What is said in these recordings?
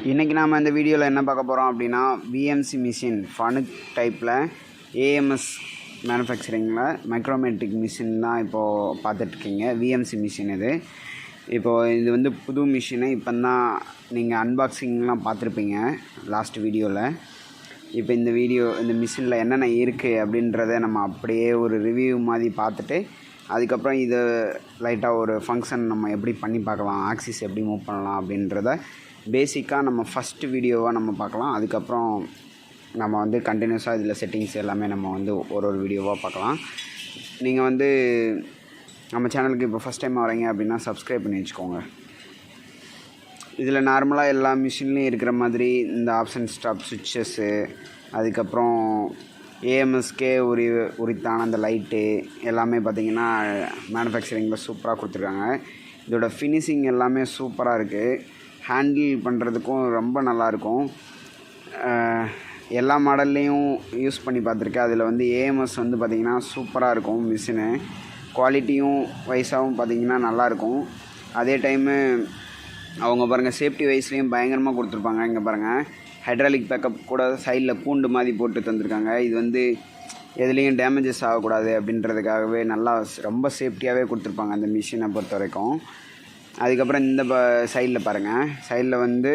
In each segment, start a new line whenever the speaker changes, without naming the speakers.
இன்றைக்கி நாம் இந்த வீடியோவில் என்ன பார்க்க போகிறோம் அப்படின்னா VMC மிஷின் ஃபனுக் டைப்பில் AMS மேனுஃபேக்சரிங்கில் மைக்ரோமேட்ரிக் மிஷின் தான் இப்போது பார்த்துட்ருக்கீங்க. VMC மிஷின் இது வந்து புது மிஷினை இப்போ தான் நீங்கள் அன்பாக்சிங்லாம் பார்த்துருப்பீங்க லாஸ்ட் வீடியோவில். இப்போ இந்த மிஷினில் என்னென்ன இருக்குது அப்படின்றத நம்ம அப்படியே ஒரு ரிவ்யூ மாதிரி பார்த்துட்டு அதுக்கப்புறம் இது லைட்டாக ஒரு ஃபங்க்ஷன் நம்ம எப்படி பண்ணி பார்க்கலாம், ஆக்சிஸ் எப்படி மூவ் பண்ணலாம் அப்படின்றத பேசிக்காக நம்ம ஃபஸ்ட்டு வீடியோவாக நம்ம பார்க்கலாம். அதுக்கப்புறம் நம்ம வந்து கண்டினியூஸாக இதில் செட்டிங்ஸ் எல்லாமே நம்ம வந்து ஒரு வீடியோவாக பார்க்கலாம். நீங்கள் வந்து நம்ம சேனலுக்கு இப்போ ஃபஸ்ட் டைம் வரீங்க அப்படின்னா சப்ஸ்கிரைப் பண்ணி வச்சுக்கோங்க. இதில் நார்மலாக எல்லா மிஷின்லேயும் இருக்கிற மாதிரி இந்த ஆப்ஷன் ஸ்டாப் சுவிட்சஸ்ஸு, அதுக்கப்புறம் ஏஎம்எஸ்கே உரித்தான அந்த லைட்டு எல்லாமே பார்த்திங்கன்னா மேனுஃபேக்சரிங்கில் சூப்பராக கொடுத்துருக்காங்க. இதோட ஃபினிஷிங் எல்லாமே சூப்பராக இருக்குது. ஹேண்டில் பண்ணுறதுக்கும் ரொம்ப நல்லாயிருக்கும். எல்லா மாடல்லையும் யூஸ் பண்ணி பார்த்துருக்கேன். அதில் வந்து ஏஎம்எஸ் வந்து பார்த்திங்கன்னா சூப்பராக இருக்கும். மிஷினு குவாலிட்டியும் வைஸாகவும் பார்த்திங்கன்னா நல்லாயிருக்கும். அதே டைமு அவங்க பாருங்கள் சேஃப்டி வைஸ்லேயும் பயங்கரமாக கொடுத்துருப்பாங்க. இங்கே பாருங்கள் ஹைட்ராலிக் பேக்கப் கூட சைடில் கூண்டு மாதிரி போட்டு தந்துருக்காங்க. இது வந்து எதுலேயும் டேமேஜஸ் ஆகக்கூடாது அப்படின்றதுக்காகவே நல்லா ரொம்ப சேஃப்டியாகவே கொடுத்துருப்பாங்க அந்த மிஷினை பொறுத்த வரைக்கும். அதுக்கப்புறம் இந்த சைடில் பாருங்கள், சைடில் வந்து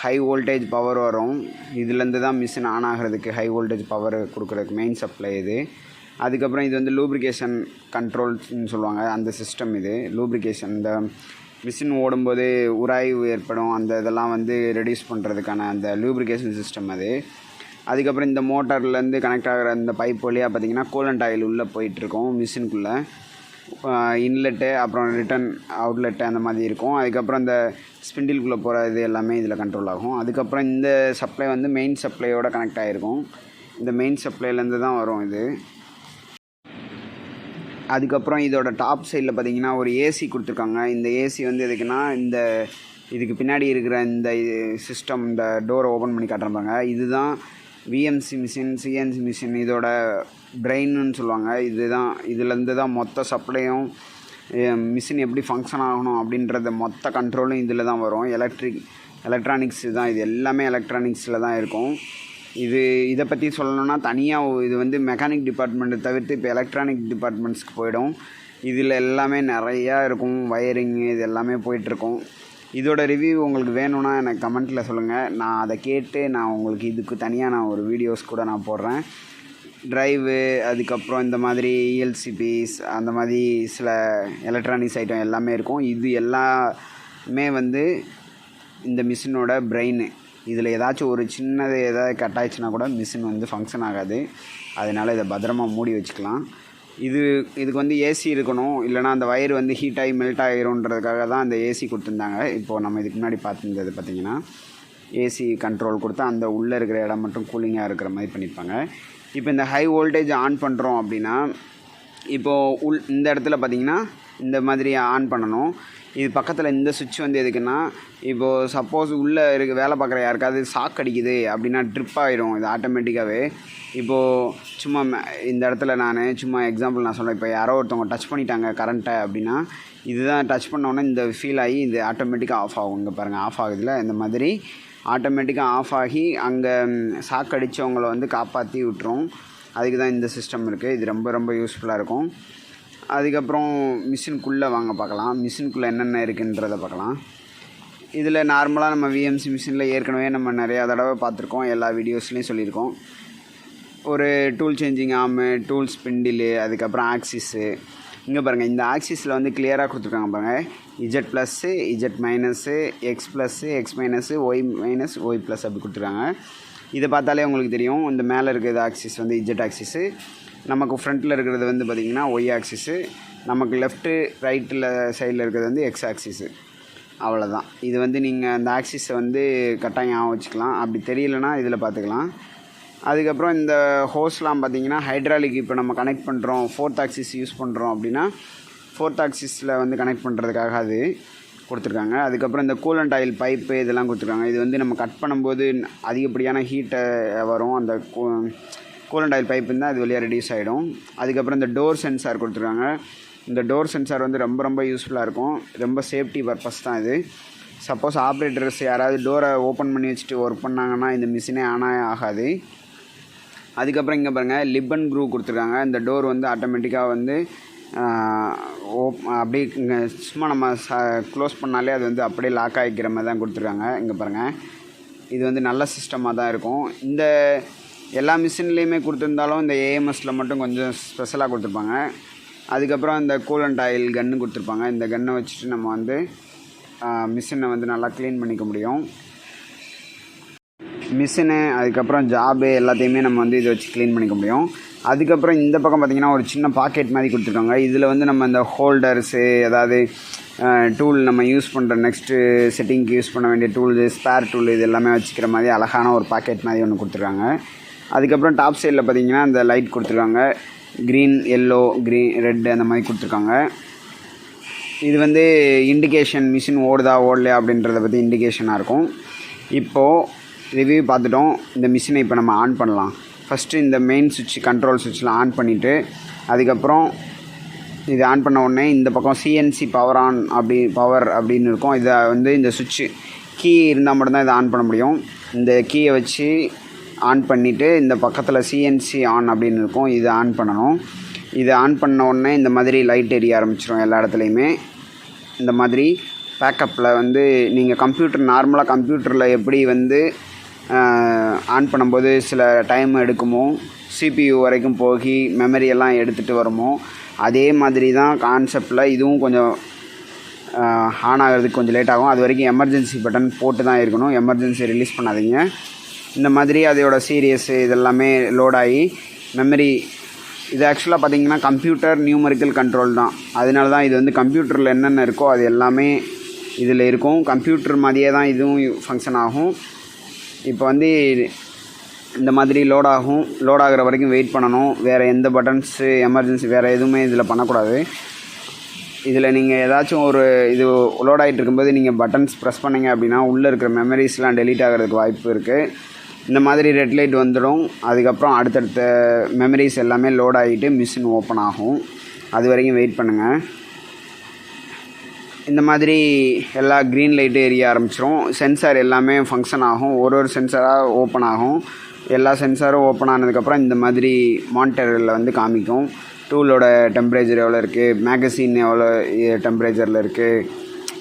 ஹை வோல்டேஜ் பவர் வரும். இதுலேருந்து தான் மிஷின் ஆன் ஆகிறதுக்கு ஹை வோல்டேஜ் பவர் கொடுக்குறதுக்கு மெயின் சப்ளை இது. அதுக்கப்புறம் இது வந்து லூப்ரிகேஷன் கண்ட்ரோல்ஸ்னு சொல்லுவாங்க. அந்த சிஸ்டம் இது லூப்ரிகேஷன், இந்த மிஷின் ஓடும்போது உராய்வு ஏற்படும் அந்த இதெல்லாம் வந்து ரெடியூஸ் பண்ணுறதுக்கான அந்த லூப்ரிகேஷன் சிஸ்டம் அது. அதுக்கப்புறம் இந்த மோட்டார்லேருந்து கனெக்ட் ஆகிற அந்த பைப் வழியாக பார்த்திங்கன்னா கூலண்ட் ஆயில் உள்ளே போயிட்டுருக்கோம் மிஷினுக்குள்ளே. இன்லெட்டு அப்புறம் ரிட்டன் அவுட்லெட்டு அந்த மாதிரி இருக்கும். அதுக்கப்புறம் இந்த ஸ்பிண்டில்குள்ளே போகிற இது எல்லாமே இதில் கண்ட்ரோல் ஆகும். அதுக்கப்புறம் இந்த சப்ளை வந்து மெயின் சப்ளையோடு கனெக்ட் ஆகிருக்கும். இந்த மெயின் சப்ளைலேருந்து தான் வரும் இது. அதுக்கப்புறம் இதோட டாப் சைடில் பார்த்திங்கன்னா ஒரு ஏசி கொடுத்துருக்காங்க. இந்த ஏசி வந்து எதுக்குன்னா இதுக்கு பின்னாடி இருக்கிற இந்த சிஸ்டம், இந்த டோரை ஓப்பன் பண்ணி காட்டுறாங்க. இதுதான் VMC மிஷின், CNC மிஷின் இதோட பிரெயின்னு சொல்லுவாங்க. இதுலேருந்து தான் மொத்த சப்ளையும் மிஷின் எப்படி ஃபங்க்ஷன் ஆகணும் அப்படின்றத மொத்த கண்ட்ரோலும் இதில் தான் வரும். எலக்ட்ரானிக்ஸ் தான், இது எல்லாமே எலக்ட்ரானிக்ஸில் தான் இருக்கும். இதை பற்றி சொல்லணுன்னா தனியாக இது வந்து மெக்கானிக் டிபார்ட்மெண்ட்டை தவிர்த்து இப்போ எலக்ட்ரானிக் டிபார்ட்மெண்ட்ஸ்க்கு போயிடும். இதில் எல்லாமே நிறையா இருக்கும், வயரிங்கு இது எல்லாமே போயிட்டுருக்கும். இதோட ரிவ்யூ உங்களுக்கு வேணும்னா எனக்கு கமெண்ட்டில் சொல்லுங்கள். நான் அதை கேட்டு நான் உங்களுக்கு இதுக்கு தனியாக நான் ஒரு வீடியோஸ் கூட நான் போடுறேன். ட்ரைவு, அதுக்கப்புறம் இந்த மாதிரி ELCPs அந்த மாதிரி சில எலக்ட்ரானிக்ஸ் ஐட்டம் எல்லாமே இருக்கும். இது எல்லாமே வந்து இந்த மிஷினோட பிரெயின். இதில் ஏதாச்சும் ஒரு சின்னது ஏதாவது கட் ஆயிடுச்சுன்னா கூட மிஷின் வந்து ஃபங்க்ஷன் ஆகாது. அதனால் இதை பத்திரமா மூடி வச்சுக்கலாம். இதுக்கு வந்து ஏசி இருக்கணும், இல்லைனா அந்த வயர் வந்து ஹீட் ஆகி மெல்ட் ஆகிரும்ன்றதுக்காக தான் அந்த ஏசி கொடுத்துருந்தாங்க. இப்போது நம்ம இதுக்கு முன்னாடி பார்த்துருந்தது பார்த்திங்கன்னா ஏசி கண்ட்ரோல் கொடுத்து அந்த உள்ளே இருக்கிற இடம் மட்டும் கூலிங்காக இருக்கிற மாதிரி பண்ணியிருப்பாங்க. இப்போ இந்த ஹை வோல்டேஜ் ஆன் பண்ணுறோம் அப்படின்னா இப்போது இந்த இடத்துல பார்த்திங்கன்னா இந்த மாதிரி ஆன் பண்ணணும். இது பக்கத்தில் இந்த சுவிட்ச் வந்து எதுக்குன்னா, இப்போது சப்போஸ் உள்ளே வேலை பார்க்குற யாருக்காவது ஷாக் அடிக்குது அப்படின்னா ட்ரிப் ஆகிடும் இது ஆட்டோமேட்டிக்காகவே. இப்போது சும்மா இந்த இடத்துல சும்மா எக்ஸாம்பிள் நான் சொல்கிறேன். இப்போ யாரோ ஒருத்தவங்க டச் பண்ணிட்டாங்க கரண்ட்டை அப்படின்னா, இதுதான் டச் பண்ணோன்னே இந்த ஃபீல் ஆகி இது ஆட்டோமேட்டிக்காக ஆஃப் ஆகும். இங்கே பாருங்கள் ஆஃப் ஆகுதுல, இந்த மாதிரி ஆட்டோமேட்டிக்காக ஆஃப் ஆகி அங்கே ஷாக் அடித்தவங்கள வந்து காப்பாற்றி விட்டுரும். அதுக்கு தான் இந்த சிஸ்டம் இருக்குது. இது ரொம்ப ரொம்ப யூஸ்ஃபுல்லாக இருக்கும். அதுக்கப்புறம் மிஷினுக்குள்ளே வாங்க பார்க்கலாம். மிஷினுக்குள்ளே என்னென்ன இருக்குன்றதை பார்க்கலாம். இதில் நார்மலாக நம்ம VMC மிஷினில் ஏற்கனவே நம்ம நிறையா தடவை பார்த்துருக்கோம், எல்லா வீடியோஸ்லேயும் சொல்லியிருக்கோம். ஒரு டூல் சேஞ்சிங் ஆர்மு, டூல் ஸ்பிண்டிலு, அதுக்கப்புறம் ஆக்சிஸு. இங்கே பாருங்கள் இந்த ஆக்சிஸில் வந்து கிளியராக கொடுத்துருக்காங்க பாருங்கள். Z+, Z-, X+, X-, Y-, அப்படி கொடுத்துருக்காங்க. இதை பார்த்தாலே உங்களுக்கு தெரியும். இந்த மேலே இருக்கிறது ஆக்சிஸ் வந்து Z ஆக்சிஸு, நமக்கு ஃப்ரண்ட்டில் இருக்கிறது வந்து பார்த்திங்கன்னா Y ஆக்சிஸு, நமக்கு லெஃப்ட்டு ரைட்டில் சைடில் இருக்கிறது வந்து X ஆக்சிஸு. அவ்வளோதான். இது வந்து நீங்கள் அந்த ஆக்சிஸை வந்து கட்டாயம் வச்சுக்கலாம். அப்படி தெரியலனா இதில் பார்த்துக்கலாம். அதுக்கப்புறம் இந்த ஹோஸ்லாம் பார்த்திங்கன்னா ஹைட்ராலிக். இப்போ நம்ம கனெக்ட் பண்ணுறோம், 4th ஆக்சிஸ் யூஸ் பண்ணுறோம் அப்படின்னா 4th ஆக்சிஸில் வந்து கனெக்ட் பண்ணுறதுக்காக அது கொடுத்துருக்காங்க. அதுக்கப்புறம் இந்த கூலண்ட் ஆயில் பைப்பு இதெல்லாம் கொடுத்துருக்காங்க. இது வந்து நம்ம கட் பண்ணும்போது அதிகப்படியான ஹீட்டை வரும். அந்த கூலண்ட் ஆயில் பைப் இருந்தால் அது வழியாக ரெடியூஸ் ஆகிடும். அதுக்கப்புறம் இந்த டோர் சென்சார் கொடுத்துருக்காங்க. இந்த டோர் சென்சார் வந்து ரொம்ப ரொம்ப யூஸ்ஃபுல்லாக இருக்கும். ரொம்ப சேஃப்டி பர்பஸ் தான் இது. சப்போஸ் ஆப்ரேட்டர்ஸ் யாராவது டோரை ஓப்பன் பண்ணி வச்சுட்டு ஒர்க் பண்ணாங்கன்னா இந்த மிஷினே ஆனாக ஆகாது. அதுக்கப்புறம் இங்கே பாருங்கள் லிப் அண்ட் க்ரூ கொடுத்துருக்காங்க. இந்த டோர் வந்து ஆட்டோமேட்டிக்காக வந்து அப்படியே இங்கே சும்மா நம்ம க்ளோஸ் பண்ணாலே அது வந்து அப்படியே லாக் ஆகிக்கிற மாதிரி தான் கொடுத்துருக்காங்க. இங்கே பாருங்கள், இது வந்து நல்ல சிஸ்டமாக தான் இருக்கும். இந்த எல்லா மிஷின்லேயுமே கொடுத்துருந்தாலும் இந்த ஏஎம்எஸில் மட்டும் கொஞ்சம் ஸ்பெஷலாக கொடுத்துருப்பாங்க. அதுக்கப்புறம் இந்த கூலண்ட் ஆயில் கன்று கொடுத்துருப்பாங்க. இந்த கன்னை வச்சுட்டு நம்ம வந்து மிஷினை வந்து நல்லா க்ளீன் பண்ணிக்க முடியும். மிஷினு அதுக்கப்புறம் ஜாபு எல்லாத்தையுமே நம்ம வந்து இதை வச்சு க்ளீன் பண்ணிக்க முடியும். அதுக்கப்புறம் இந்த பக்கம் பார்த்திங்கன்னா ஒரு சின்ன பாக்கெட் மாதிரி கொடுத்துருக்காங்க. இதில் வந்து நம்ம இந்த ஹோல்டர்ஸு, அதாவது டூல் நம்ம யூஸ் பண்ணுற நெக்ஸ்ட்டு செட்டிங்க்கு யூஸ் பண்ண வேண்டிய டூலு, ஸ்பேர் டூல், இது எல்லாமே வச்சுக்கிற மாதிரி அழகான ஒரு பாக்கெட் மாதிரி ஒன்று கொடுத்துருக்காங்க. அதுக்கப்புறம் டாப் சைடில் பார்த்திங்கன்னா இந்த லைட் கொடுத்துருக்காங்க. க்ரீன், எல்லோ, ரெட் அந்த மாதிரி கொடுத்துருக்காங்க. இது வந்து இண்டிகேஷன், மிஷின் ஓடுதா ஓடலையா அப்படின்றத பற்றி இண்டிகேஷனாக இருக்கும். இப்போது ரிவ்யூ பார்த்துட்டோம். இந்த மிஷினை இப்போ நம்ம ஆன் பண்ணலாம். ஃபஸ்ட்டு இந்த மெயின் சுவிட்ச், கண்ட்ரோல் சுவிட்சில் ஆன் பண்ணிவிட்டு அதுக்கப்புறம் இது ஆன் பண்ண உடனே இந்த பக்கம் சிஎன்சி பவர் அப்படின்னு இருக்கும். இதை வந்து இந்த சுவிட்சு கீ இருந்தால் மட்டும்தான் இதை ஆன் பண்ண முடியும். இந்த கீயை வச்சு ஆன் பண்ணிவிட்டு இந்த பக்கத்தில் சிஎன்சி ஆன் அப்படின்னு இருக்கும், இதை ஆன் பண்ணணும். இதை ஆன் பண்ண உடனே இந்த மாதிரி லைட் எரிய ஆரம்பிச்சிடும் எல்லா இடத்துலையுமே. இந்த மாதிரி பேக்கப்பில் வந்து நீங்கள் நார்மலாக கம்ப்யூட்டரில் எப்படி வந்து ஆன் பண்ணும்போது சில டைம் எடுக்குமோ, சிபியு வரைக்கும் போகி மெமரியெல்லாம் எடுத்துகிட்டு வருமோ, அதே மாதிரி தான் கான்செப்டில் இதுவும் கொஞ்சம் ஆன் ஆகிறதுக்கு கொஞ்சம் லேட் ஆகும். அது வரைக்கும் எமர்ஜென்சி பட்டன் போட்டு தான் இருக்கணும். எமர்ஜென்சி ரிலீஸ் பண்ணாதீங்க. இந்த மாதிரி அதோட சீரியஸு இதெல்லாமே லோடாகி மெமரி, இது ஆக்சுவலாக பார்த்திங்கன்னா கம்ப்யூட்டர் நியூமரிக்கல் கண்ட்ரோல் தான். அதனால தான் இது வந்து கம்ப்யூட்டரில் என்னென்ன இருக்கோ அது எல்லாமே இதில் இருக்கும். கம்ப்யூட்டர் மாதிரியே தான் இதுவும் ஃபங்க்ஷன் ஆகும். இப்போ வந்து இந்த மாதிரி லோட் ஆகிற வரைக்கும் வெயிட் பண்ணணும். வேறு எந்த பட்டன்ஸு, எமர்ஜென்சி வேறு எதுவுமே இதில் பண்ணக்கூடாது. இதில் நீங்கள் ஏதாச்சும் ஒரு இது லோட் ஆகிட்டு இருக்கும்போது நீங்கள் பட்டன்ஸ் ப்ரெஸ் பண்ணிங்க அப்படின்னா உள்ளே இருக்கிற மெமரிஸ்லாம் டெலீட் ஆகிறதுக்கு வாய்ப்பு இருக்குது. இந்த மாதிரி ரெட் லைட் வந்துடும். அதுக்கப்புறம் அடுத்தடுத்த மெமரிஸ் எல்லாமே லோட் ஆகிட்டு மிஷின் ஓப்பன் ஆகும். அது வரைக்கும் வெயிட் பண்ணுங்கள். இந்த மாதிரி எல்லா க்ரீன் லைட்டு எரிய ஆரம்பிச்சிடும். சென்சார் எல்லாமே ஃபங்க்ஷன் ஆகும். ஒரு சென்சாராக ஓப்பன் ஆகும். எல்லா சென்சாரும் ஓப்பன் ஆனதுக்கப்புறம் இந்த மாதிரி மானிட்டரில் வந்து காமிக்கும். டூலோட டெம்பரேச்சர் எவ்வளோ இருக்குது, மேகசின் எவ்வளோ டெம்பரேச்சரில் இருக்குது,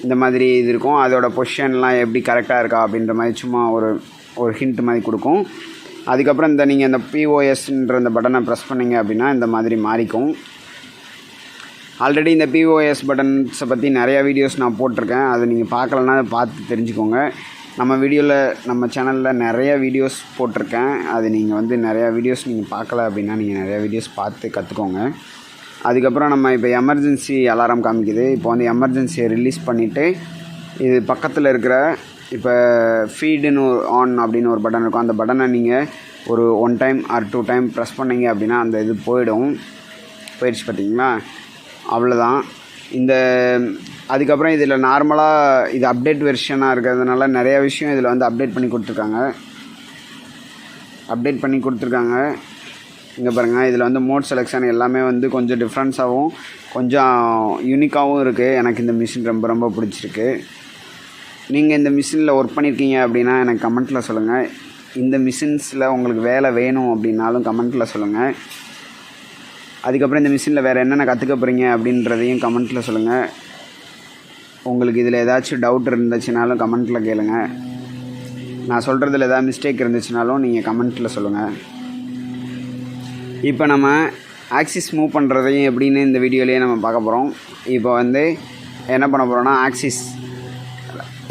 இந்த மாதிரி இது இருக்கும். அதோட பொசிஷன்லாம் எப்படி கரெக்டாக இருக்கா அப்படின்ற மாதிரி சும்மா ஒரு ஹிண்ட் மாதிரி கொடுக்கும். அதுக்கப்புறம் நீங்கள் இந்த பிஓஎஸ்ன்ற இந்த பட்டனை ப்ரெஸ் பண்ணிங்க அப்படின்னா இந்த மாதிரி மாறிக்கும். ஆல்ரெடி இந்த பிஓஎஸ் பட்டன்ஸை பற்றி நிறையா வீடியோஸ் நான் போட்டிருக்கேன். அது நீங்கள் பார்க்கலன்னா அதை பார்த்து தெரிஞ்சுக்கோங்க. நம்ம சேனலில் நிறைய வீடியோஸ் போட்டிருக்கேன். அது நீங்கள் வந்து நிறையா வீடியோஸ் நீங்கள் பார்க்கல அப்படின்னா நீங்கள் நிறையா வீடியோஸ் பார்த்து கற்றுக்கோங்க. அதுக்கப்புறம் நம்ம இப்போ எமர்ஜென்சி அலாரம் காமிக்குது. இப்போ வந்து எமர்ஜென்சியை ரிலீஸ் பண்ணிவிட்டு இது பக்கத்தில் இருக்கிற இப்போ ஃபீடுன்னு ஆன் அப்படின்னு ஒரு பட்டன் இருக்கும். அந்த பட்டனை நீங்கள் ஒரு 1 டைம் ஆர் 2 டைம் ப்ரெஸ் பண்ணிங்க அப்படின்னா அந்த இது போயிடுச்சு பார்த்தீங்களா, அவ்வளோதான். அதுக்கப்புறம் இதில் நார்மலாக இது அப்டேட் வெர்ஷனாக இருக்கிறதுனால நிறையா விஷயம் இதில் வந்து அப்டேட் பண்ணி கொடுத்துருக்காங்க. இங்கே பாருங்கள், இதில் வந்து மோட் செலெக்ஷன் எல்லாமே வந்து கொஞ்சம் டிஃப்ரென்ஸாகவும் கொஞ்சம் யூனிக்காகவும் இருக்குது. எனக்கு இந்த மிஷின் ரொம்ப ரொம்ப பிடிச்சிருக்கு. நீங்கள் இந்த மிஷினில் ஒர்க் பண்ணியிருக்கீங்க அப்படின்னா எனக்கு கமெண்ட்டில் சொல்லுங்கள். இந்த மிஷின்ஸில் உங்களுக்கு வேலை வேணும் அப்படின்னாலும் கமெண்ட்டில் சொல்லுங்கள். அதுக்கப்புறம் இந்த மிஷினில் வேறு என்னென்ன கற்றுக்க போகிறீங்க அப்படின்றதையும் கமெண்ட்டில் சொல்லுங்கள். உங்களுக்கு இதில் ஏதாச்சும் டவுட் இருந்துச்சுனாலும் கமெண்ட்டில் கேளுங்க. நான் சொல்கிறதுல ஏதாவது மிஸ்டேக் இருந்துச்சுனாலும் நீங்கள் கமெண்ட்டில் சொல்லுங்கள். இப்போ நம்ம ஆக்சிஸ் மூவ் பண்ணுறதையும் எப்படின்னு இந்த வீடியோலேயே நம்ம பார்க்க போகிறோம். இப்போ வந்து என்ன பண்ண போகிறோன்னா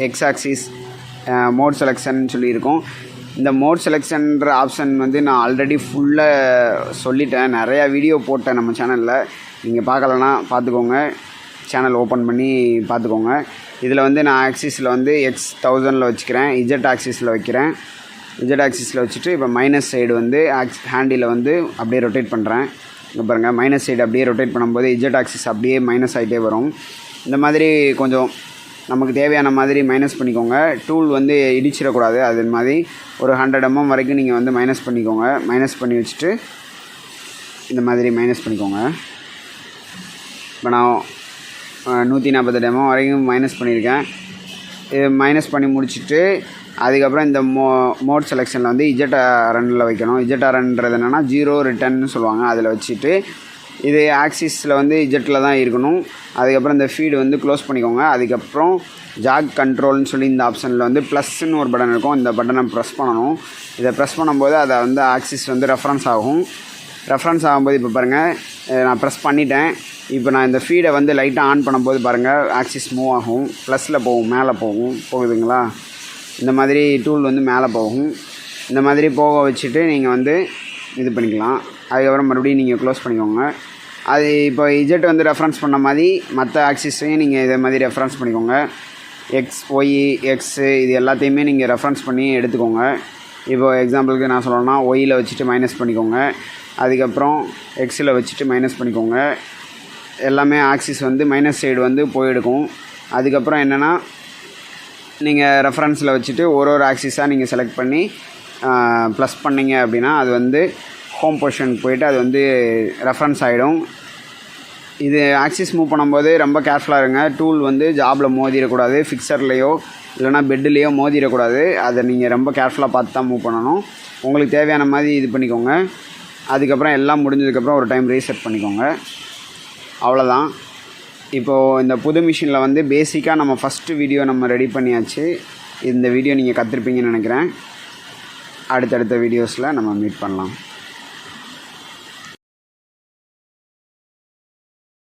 எக்ஸ் ஆக்சிஸ் மோட் செலெக்ஷன் சொல்லியிருக்கோம். இந்த மோட் செலெக்ஷன்ற ஆப்ஷன் வந்து நான் ஆல்ரெடி ஃபுல்லாக சொல்லிட்டேன். நிறையா வீடியோ போட்டேன் நம்ம சேனலில். நீங்கள் பார்க்கலன்னா பார்த்துக்கோங்க, சேனல் ஓப்பன் பண்ணி பார்த்துக்கோங்க. இதில் வந்து நான் ஆக்சிஸில் வந்து X1000 வச்சுக்கிறேன், இஜெட் ஆக்சிஸில் வைக்கிறேன். இஜெட் ஆக்சிஸில் வச்சுட்டு இப்போ மைனஸ் சைடு வந்து ஹேண்டில் வந்து அப்படியே ரொட்டேட் பண்ணுறேன். இங்கே பாருங்கள், மைனஸ் சைடு அப்படியே ரொட்டேட் பண்ணும்போது இஜெட் ஆக்சிஸ் அப்படியே மைனஸ் ஆகிட்டே வரும். இந்த மாதிரி கொஞ்சம் நமக்கு தேவையான மாதிரி மைனஸ் பண்ணிக்கோங்க. டூல் வந்து இடிச்சிடக்கூடாது. அது மாதிரி ஒரு 100 mm வரைக்கும் நீங்கள் வந்து மைனஸ் பண்ணிக்கோங்க. மைனஸ் பண்ணி வச்சுட்டு இந்த மாதிரி மைனஸ் பண்ணிக்கோங்க. இப்போ நான் 148 mm வரைக்கும் மைனஸ் பண்ணியிருக்கேன். மைனஸ் பண்ணி முடிச்சுட்டு அதுக்கப்புறம் இந்த மோட் செலெக்ஷனில் வந்து இஜெட்ஆர்என்னில் வைக்கணும். இஜெட்ஆர்என்றது என்னென்னா 0 ரிட்டர்ன்னு சொல்லுவாங்க. அதில் வச்சுட்டு இது ஆக்சிஸில் வந்து இஜெட்டில் தான் இருக்கணும். அதுக்கப்புறம் இந்த ஃபீடு வந்து க்ளோஸ் பண்ணிக்கோங்க. அதுக்கப்புறம் ஜாக் கண்ட்ரோல்னு சொல்லி இந்த ஆப்ஷனில் வந்து ப்ளஸ்ன்னு ஒரு பட்டன் இருக்கும். இந்த பட்டனை ப்ரெஸ் பண்ணணும். இதை ப்ரெஸ் பண்ணும்போது அதை வந்து ஆக்சிஸ் வந்து ரெஃபரன்ஸ் ஆகும். ரெஃபரன்ஸ் ஆகும்போது இப்போ பாருங்கள் நான் ப்ரெஸ் பண்ணிட்டேன். இப்போ நான் இந்த ஃபீடை வந்து லைட்டாக ஆன் பண்ணும்போது பாருங்கள் ஆக்சிஸ் மூவ் ஆகும். ப்ளஸில் போகும், மேலே போகுதுங்களா? இந்த மாதிரி டூல் வந்து மேலே போகும். இந்த மாதிரி போக வச்சுட்டு நீங்கள் வந்து இது பண்ணிக்கலாம். அதுக்கப்புறம் மறுபடியும் நீங்கள் க்ளோஸ் பண்ணிக்கோங்க. அது இப்போ இஜெட் வந்து ரெஃபரன்ஸ் பண்ண மாதிரி மற்ற ஆக்சிஸையும் நீங்கள் இதே மாதிரி ரெஃபரன்ஸ் பண்ணிக்கோங்க. எக்ஸ், ஒய், எக்ஸு இது எல்லாத்தையுமே நீங்கள் ரெஃபரன்ஸ் பண்ணி எடுத்துக்கோங்க. இப்போ எக்ஸாம்பிளுக்கு நான் சொல்லணும்னா ஒயில் வச்சுட்டு மைனஸ் பண்ணிக்கோங்க. அதுக்கப்புறம் எக்ஸில் வச்சுட்டு மைனஸ் பண்ணிக்கோங்க. எல்லாமே ஆக்சிஸ் வந்து மைனஸ் சைடு வந்து போயிடுக்கும். அதுக்கப்புறம் என்னென்னா நீங்கள் ரெஃபரன்ஸில் வச்சுட்டு ஒரு ஆக்சிஸாக நீங்கள் செலக்ட் பண்ணி ப்ளஸ் பண்ணிங்க அப்படின்னா அது வந்து ஹோம் பொசிஷனுக்கு போயிட்டு அது வந்து ரெஃபரன்ஸ் ஆகிடும். இது ஆக்சிஸ் மூவ் பண்ணும்போது ரொம்ப கேர்ஃபுல்லாக இருங்க. டூல் வந்து ஜாபில் மோதிடக்கூடாது, ஃபிக்சர்லேயோ இல்லைனா பெட்டுலேயோ மோதிடக்கூடாது. அதை நீங்கள் ரொம்ப கேர்ஃபுல்லாக பார்த்து தான் மூவ் பண்ணணும். உங்களுக்கு தேவையான மாதிரி இது பண்ணிக்கோங்க. அதுக்கப்புறம் எல்லாம் முடிஞ்சதுக்கப்புறம் ஒரு டைம் ரீசெட் பண்ணிக்கோங்க. அவ்வளோதான். இப்போது இந்த புது மிஷினில் வந்து பேசிக்காக நம்ம ஃபஸ்ட்டு வீடியோ நம்ம ரெடி பண்ணியாச்சு. இந்த வீடியோ நீங்கள் கற்றுருப்பீங்கன்னு நினைக்கிறேன். அடுத்தடுத்த வீடியோஸில் நம்ம மீட் பண்ணலாம்.